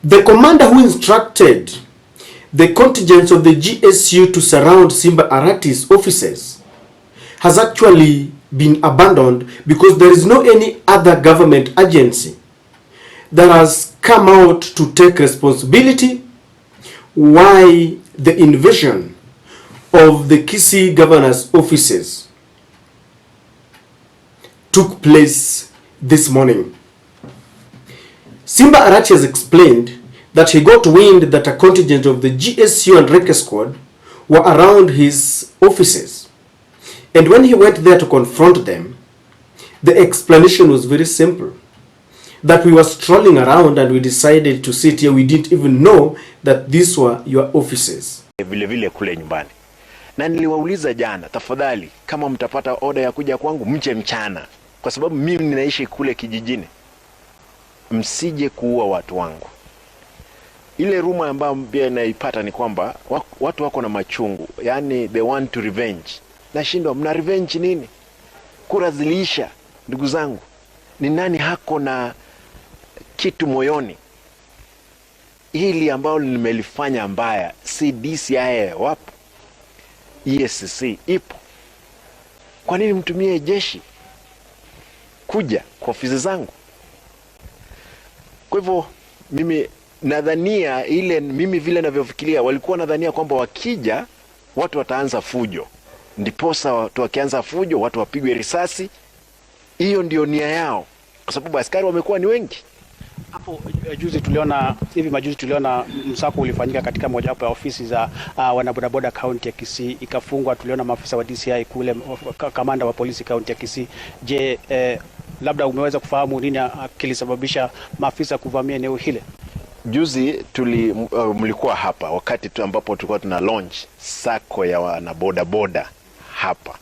The commander who instructed the contingents of the GSU to surround Simba Arati's offices has actually been abandoned because there is no any other government agency that has come out to take responsibility why the invasion of the Kisii governor's offices took place this morning. Simba Arati has explained that he got wind that a contingent of the GSU and Reke squad were around his offices. And when he went there to confront them, the explanation was very simple. That we were strolling around and we decided to sit here. We didn't even know that these were your offices. Vile kule nyumbani. Na niliwauliza jana, tafadhali kama mtapata oda ya kuja kwangu mche mchana. Kwa sababu mimi ninaishi kule kijijini. Msije kuua watu wangu. Ile rumor ambayo pia naipata ni kwamba watu wako na machungu. Yani they want to revenge. Nashindwa, mna revenge nini? Kura zilisha, ndugu zangu. Ni nani hako na kitu moyoni? Hili ambalo nimelifanya mbaya, si DCI wapo, ESC ipo. Kwa nini mtumie jeshi kuja kwa ofisi zangu? Kwa hivyo mimi nadhania mimi vile ninavyofikiria, walikuwa nadhania kwamba wakija watu wataanza fujo. Ndiposa watu wakianza fujo watu wapigwe risasi. Hiyo ndio nia yao, kwa sababu askari wamekuwa ni wengi. Hapo hivi majuzi tuliona msako ulifanyika katika mojawapo ya ofisi za wanabodaboda kaunti ya Kisii, ikafungwa. Tuliona maafisa wa DCI kule, kamanda wa polisi kaunti ya Kisii. Je, labda umeweza kufahamu nini kilisababisha maafisa kuvamia eneo hile? Juzi mlikuwa hapa wakati ambapo tulikuwa tuna launch sako ya wanabodaboda hapa.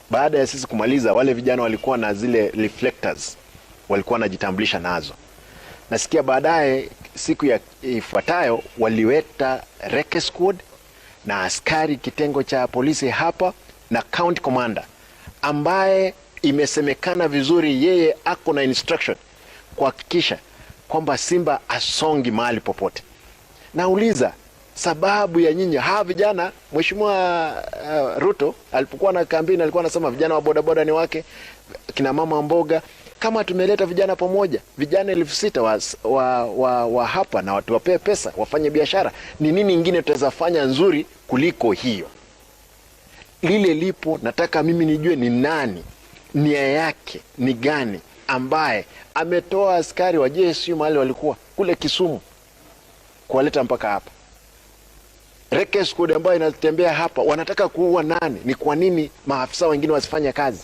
Baada ya sisi kumaliza, wale vijana walikuwa na zile reflectors, walikuwa wanajitambulisha nazo. Nasikia baadaye siku ya ifuatayo waliweta Reke squad na askari kitengo cha polisi hapa na county commander, ambaye imesemekana vizuri yeye ako na instruction kuhakikisha kwamba Simba asongi mahali popote. Nauliza, sababu ya nyinyi hawa vijana? Mheshimiwa Ruto alipokuwa na kampeni alikuwa anasema vijana wa bodaboda ni wake, kina mama mboga. Kama tumeleta vijana pamoja, vijana 6,000 wa hapa, na watu wapee pesa wafanye biashara, ni nini ingine tutaweza fanya nzuri kuliko hiyo? Lile lipo, nataka mimi nijue ni nani, nia yake ni gani, ambaye ametoa askari wa JSU mahali walikuwa kule Kisumu kuwaleta mpaka hapa. Reke squad ambayo inatembea hapa, wanataka kuua nani? Ni kwa nini maafisa wengine wasifanye kazi?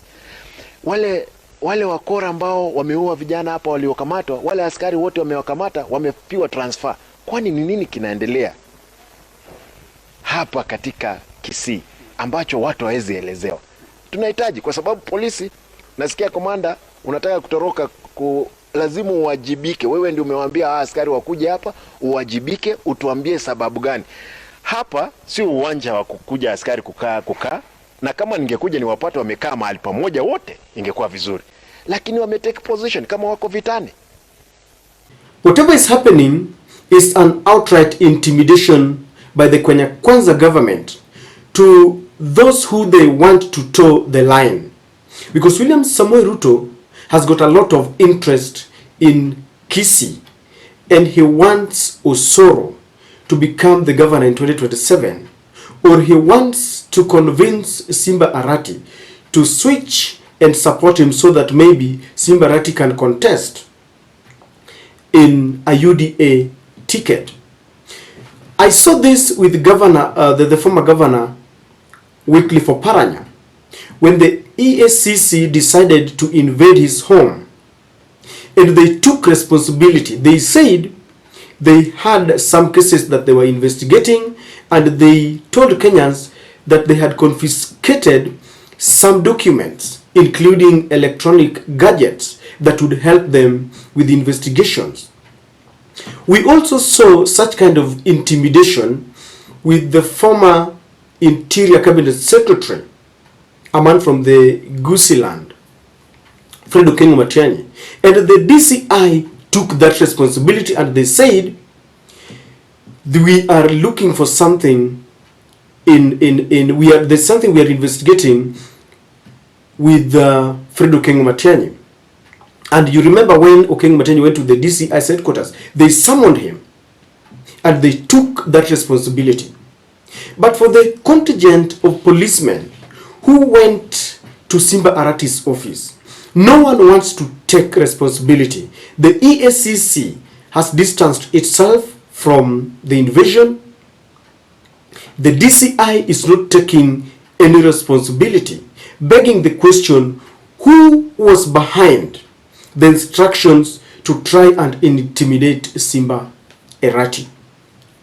Wale wakora ambao wameua vijana hapa waliokamatwa, wale askari wote wamewakamata, wamepiwa transfer. Kwani ni nini kinaendelea hapa katika Kisii ambacho watu hawezi elezewa? Tunahitaji, kwa sababu polisi, nasikia komanda unataka kutoroka, lazima uwajibike. Wewe ndio umewaambia askari wakuje hapa, uwajibike, utuambie sababu gani. Hapa si uwanja wa kukuja askari kukaa. Na kama ningekuja niwapate wamekaa mahali pamoja wote, ingekuwa vizuri. Lakini wametake position kama wako vitani. Whatever is happening is an outright intimidation by the Kenya Kwanza government to those who they want to toe the line. Because William Samoei Ruto has got a lot of interest in Kisii, and he wants Osoro to become the governor in 2027, or he wants to convince Simba Arati to switch and support him so that maybe Simba Arati can contest in a UDA ticket. I saw this with the former governor Wycliffe Oparanya, when the EACC decided to invade his home, and they took responsibility. They said they had some cases that they were investigating, and they told Kenyans that they had confiscated some documents, including electronic gadgets that would help them with investigations. We also saw such kind of intimidation with the former Interior Cabinet Secretary, a man from the Gusii land, Fred Okengo Matiang'i. And the DCI took that responsibility, and they said we are looking for something there's something we are investigating with Fred Okengo Matiang'i. And you remember when Okengo Matiang'i went to the DCI headquarters, they summoned him and they took that responsibility. But for the contingent of policemen who went to Simba Arati's office, no one wants to take responsibility. The EACC has distanced itself from the invasion. The DCI is not taking any responsibility, begging the question, who was behind the instructions to try and intimidate Simba Arati?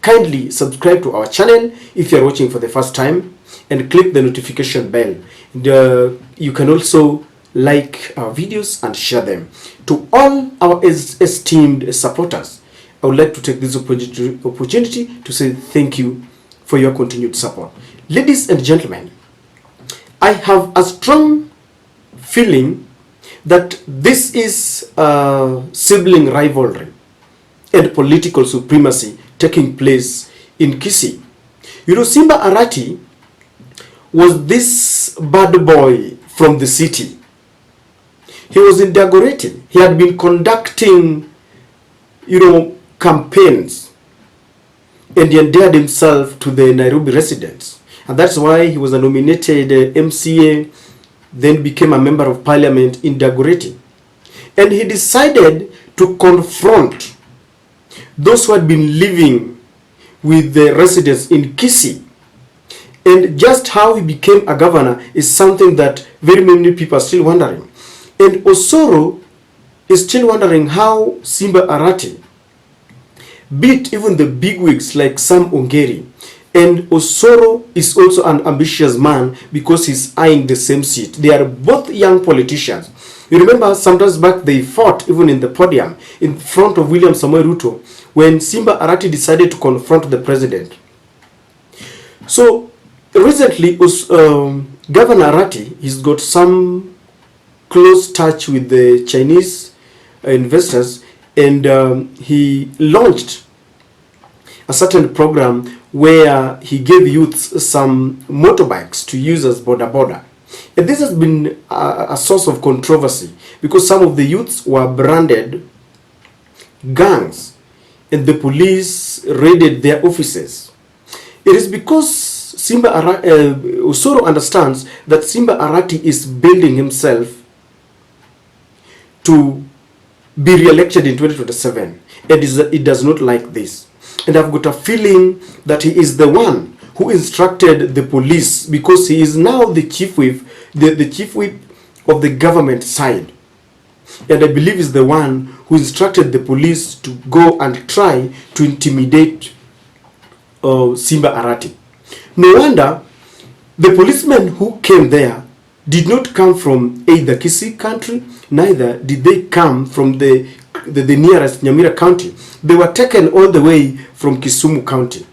Kindly subscribe to our channel if you are watching for the first time and click the notification bell. You can also like our videos and share them. To all our esteemed supporters, I would like to take this opportunity to say thank you for your continued support. Ladies and gentlemen, I have a strong feeling that this is a sibling rivalry and political supremacy taking place in Kisii. You know, Simba Arati was this bad boy from the city. He was in Dagoretti. He had been conducting, campaigns, and he endeared himself to the Nairobi residents. And that's why he was a nominated MCA, then became a member of parliament in Dagoretti. And he decided to confront those who had been living with the residents in Kisii. And just how he became a governor is something that very many people are still wondering. And Osoro is still wondering how Simba Arati beat even the bigwigs like Sam Ongeri. And Osoro is also an ambitious man because he's eyeing the same seat. They are both young politicians. You remember sometimes back they fought even in the podium in front of William Samoei Ruto when Simba Arati decided to confront the president. So recently, Governor Arati, he's got some close touch with the Chinese investors, and he launched a certain program where he gave youths some motorbikes to use as border. And this has been a source of controversy because some of the youths were branded gangs and the police raided their offices. It is because Osoro understands that Simba Arati is building himself to be re-elected in 2027, and it does not like this. And I've got a feeling that he is the one who instructed the police, because he is now the chief whip, the chief whip of the government side. And I believe he's the one who instructed the police to go and try to intimidate Simba Arati. No wonder the policemen who came there did not come from either Kisii country, neither did they come from the nearest Nyamira county. They were taken all the way from Kisumu county.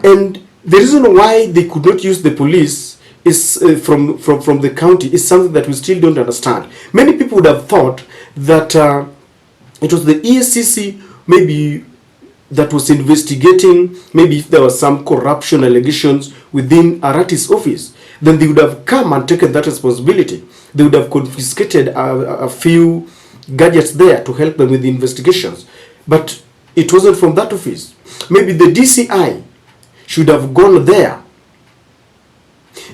And the reason why they could not use the police is from the county is something that we still don't understand. Many people would have thought that it was the EACC maybe that was investigating, maybe if there was some corruption allegations within Arati's office, then they would have come and taken that responsibility. They would have confiscated a few gadgets there to help them with the investigations. But it wasn't from that office. Maybe the DCI should have gone there.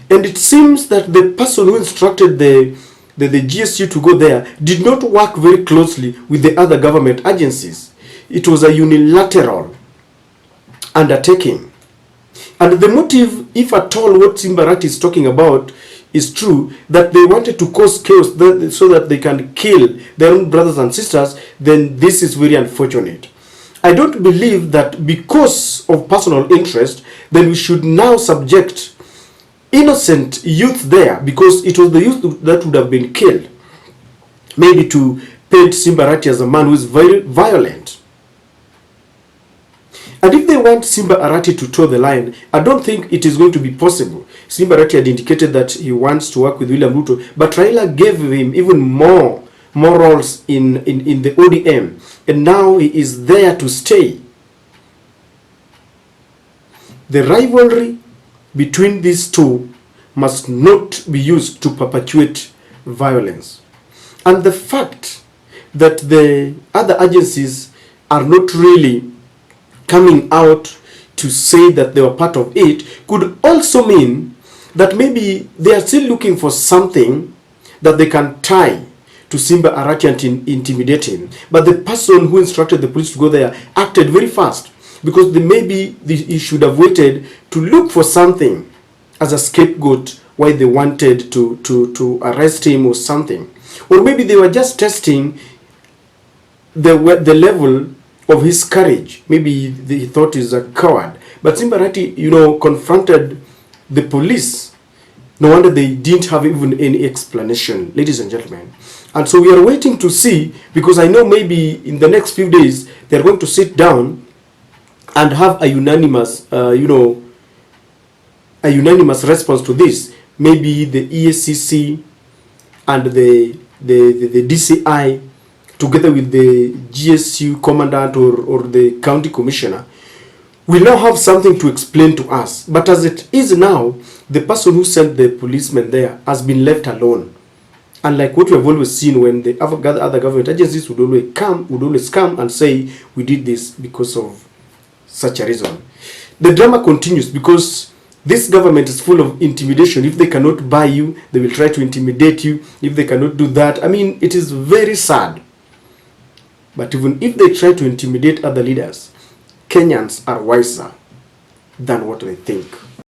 And it seems that the person who instructed the GSU to go there did not work very closely with the other government agencies. It was a unilateral undertaking. And the motive, if at all what Simba Arati is talking about is true, that they wanted to cause chaos so that they can kill their own brothers and sisters, then this is very unfortunate. I don't believe that because of personal interest, then we should now subject innocent youth there, because it was the youth that would have been killed, maybe to paint Simba Arati as a man who is very violent. And if they want Simba Arati to toe the line, I don't think it is going to be possible. Simba Arati had indicated that he wants to work with William Ruto, but Raila gave him even more morals in the ODM, and now he is there to stay. The rivalry between these two must not be used to perpetuate violence. And the fact that the other agencies are not really coming out to say that they were part of it could also mean that maybe they are still looking for something that they can tie to Simba Arati and intimidate him. But the person who instructed the police to go there acted very fast, because maybe he should have waited to look for something as a scapegoat why they wanted to arrest him or something. Or maybe they were just testing the level of his courage. Maybe he thought he's a coward. But Simba Arati, confronted the police. No wonder they didn't have even any explanation, ladies and gentlemen. And so we are waiting to see, because I know maybe in the next few days they're going to sit down and have a unanimous, a unanimous response to this. Maybe the ESCC and the DCI, together with the GSU commandant or the county commissioner, will now have something to explain to us. But as it is now, the person who sent the policeman there has been left alone. Unlike what we have always seen, when the other government agencies would always come and say, we did this because of such a reason. The drama continues because this government is full of intimidation. If they cannot buy you, they will try to intimidate you. If they cannot do that, I mean, it is very sad. But even if they try to intimidate other leaders, Kenyans are wiser than what they think.